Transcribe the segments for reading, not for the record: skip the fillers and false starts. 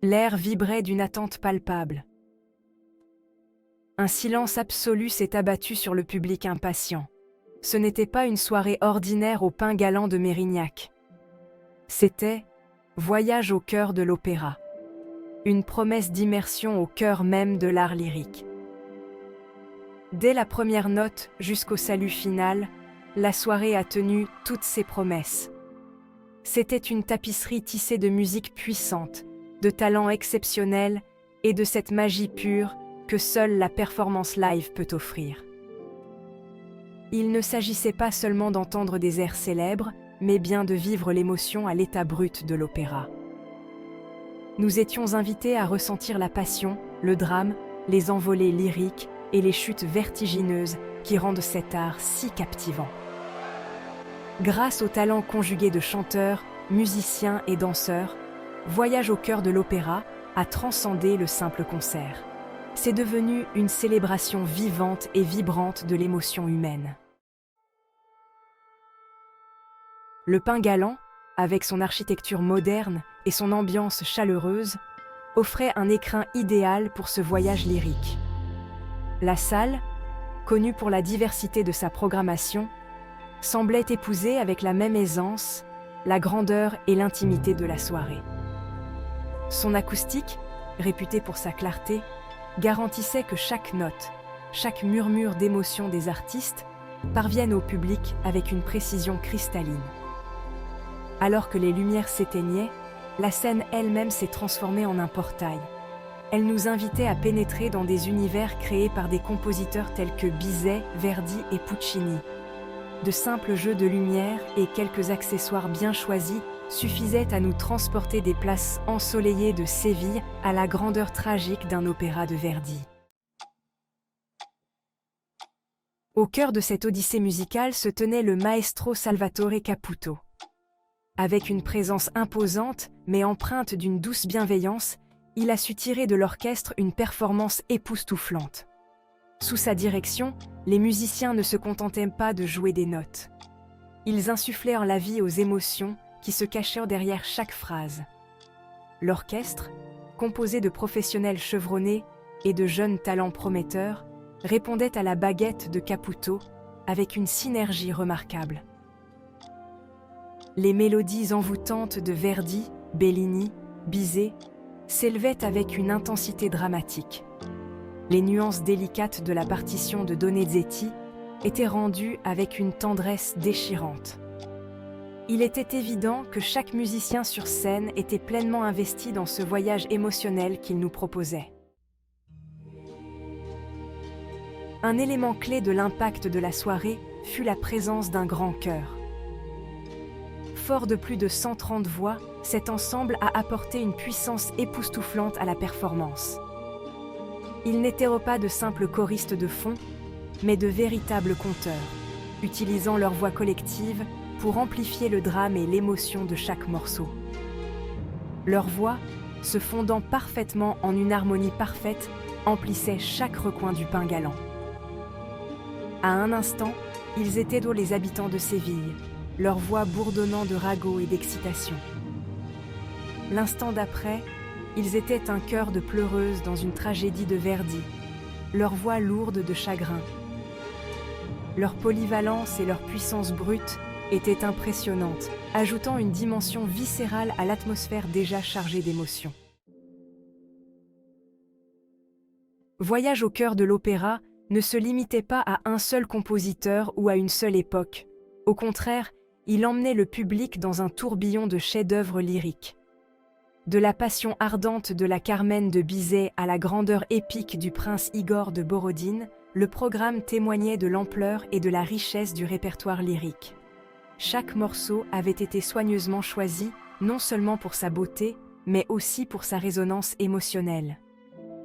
L'air vibrait d'une attente palpable. Un silence absolu s'est abattu sur le public impatient. Ce n'était pas une soirée ordinaire au pain galant de Mérignac. C'était Voyage au cœur de l'opéra. Une promesse d'immersion au cœur même de l'art lyrique. Dès la première note jusqu'au salut final, la soirée a tenu toutes ses promesses. C'était une tapisserie tissée de musique puissante, de talents exceptionnels et de cette magie pure que seule la performance live peut offrir. Il ne s'agissait pas seulement d'entendre des airs célèbres, mais bien de vivre l'émotion à l'état brut de l'opéra. Nous étions invités à ressentir la passion, le drame, les envolées lyriques et les chutes vertigineuses qui rendent cet art si captivant. Grâce au talent conjugué de chanteurs, musiciens et danseurs, Voyage au cœur de l'opéra a transcendé le simple concert. C'est devenu une célébration vivante et vibrante de l'émotion humaine. Le pain galant, avec son architecture moderne et son ambiance chaleureuse, offrait un écrin idéal pour ce voyage lyrique. La salle, connue pour la diversité de sa programmation, semblait épouser avec la même aisance la grandeur et l'intimité de la soirée. Son acoustique, réputée pour sa clarté, garantissait que chaque note, chaque murmure d'émotion des artistes parviennent au public avec une précision cristalline. Alors que les lumières s'éteignaient, la scène elle-même s'est transformée en un portail. Elle nous invitait à pénétrer dans des univers créés par des compositeurs tels que Bizet, Verdi et Puccini. De simples jeux de lumière et quelques accessoires bien choisis suffisaient à nous transporter des places ensoleillées de Séville à la grandeur tragique d'un opéra de Verdi. Au cœur de cette odyssée musicale se tenait le maestro Salvatore Caputo. Avec une présence imposante, mais empreinte d'une douce bienveillance, il a su tirer de l'orchestre une performance époustouflante. Sous sa direction, les musiciens ne se contentaient pas de jouer des notes. Ils insufflèrent la vie aux émotions qui se cachaient derrière chaque phrase. L'orchestre, composé de professionnels chevronnés et de jeunes talents prometteurs, répondait à la baguette de Caputo avec une synergie remarquable. Les mélodies envoûtantes de Verdi, Bellini, Bizet s'élevaient avec une intensité dramatique. Les nuances délicates de la partition de Donizetti étaient rendues avec une tendresse déchirante. Il était évident que chaque musicien sur scène était pleinement investi dans ce voyage émotionnel qu'il nous proposait. Un élément clé de l'impact de la soirée fut la présence d'un grand chœur. Fort de plus de 130 voix, cet ensemble a apporté une puissance époustouflante à la performance. Ils n'étaient pas de simples choristes de fond, mais de véritables conteurs, utilisant leur voix collective pour amplifier le drame et l'émotion de chaque morceau. Leur voix, se fondant parfaitement en une harmonie parfaite, emplissait chaque recoin du pain galant. À un instant, ils étaient dans les habitants de Séville, leur voix bourdonnant de ragots et d'excitation. L'instant d'après, ils étaient un chœur de pleureuses dans une tragédie de Verdi, leur voix lourde de chagrin. Leur polyvalence et leur puissance brute étaient impressionnantes, ajoutant une dimension viscérale à l'atmosphère déjà chargée d'émotions. Voyage au cœur de l'opéra ne se limitait pas à un seul compositeur ou à une seule époque. Au contraire, il emmenait le public dans un tourbillon de chefs-d'œuvre lyriques. De la passion ardente de la Carmen de Bizet à la grandeur épique du prince Igor de Borodine, le programme témoignait de l'ampleur et de la richesse du répertoire lyrique. Chaque morceau avait été soigneusement choisi, non seulement pour sa beauté, mais aussi pour sa résonance émotionnelle.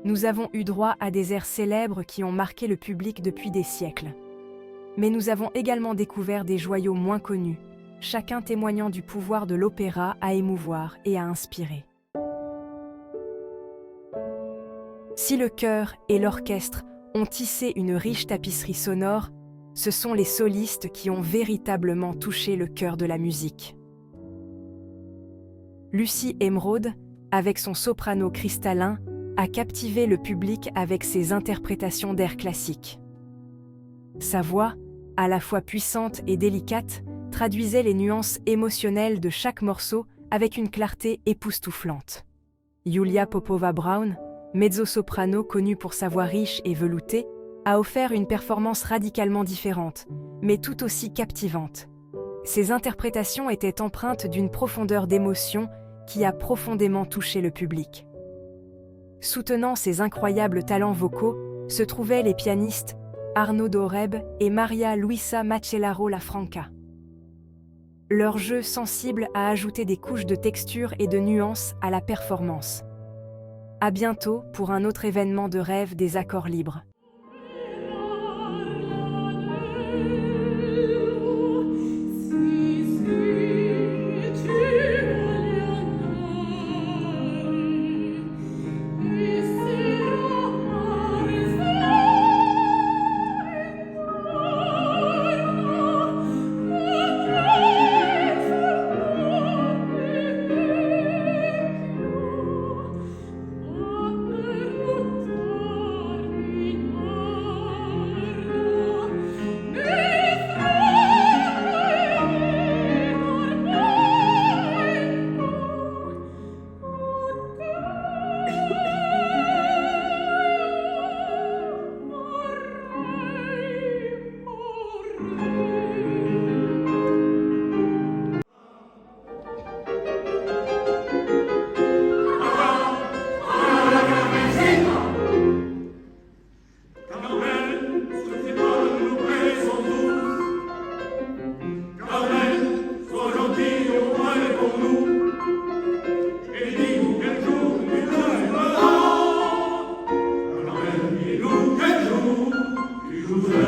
Nous avons eu droit à des airs célèbres qui ont marqué le public depuis des siècles. Mais nous avons également découvert des joyaux moins connus, chacun témoignant du pouvoir de l'opéra à émouvoir et à inspirer. Si le chœur et l'orchestre ont tissé une riche tapisserie sonore, ce sont les solistes qui ont véritablement touché le cœur de la musique. Lucie Emeraude, avec son soprano cristallin, a captivé le public avec ses interprétations d'airs classiques. Sa voix, à la fois puissante et délicate, traduisait les nuances émotionnelles de chaque morceau avec une clarté époustouflante. Julia Popova-Brown, mezzo-soprano connue pour sa voix riche et veloutée, a offert une performance radicalement différente, mais tout aussi captivante. Ses interprétations étaient empreintes d'une profondeur d'émotion qui a profondément touché le public. Soutenant ses incroyables talents vocaux se trouvaient les pianistes Arnaud Doreb et Maria Luisa Macellaro Lafranca. Leur jeu sensible a ajouté des couches de texture et de nuances à la performance. À bientôt pour un autre événement de rêve des accords libres. Quel jour tu joueras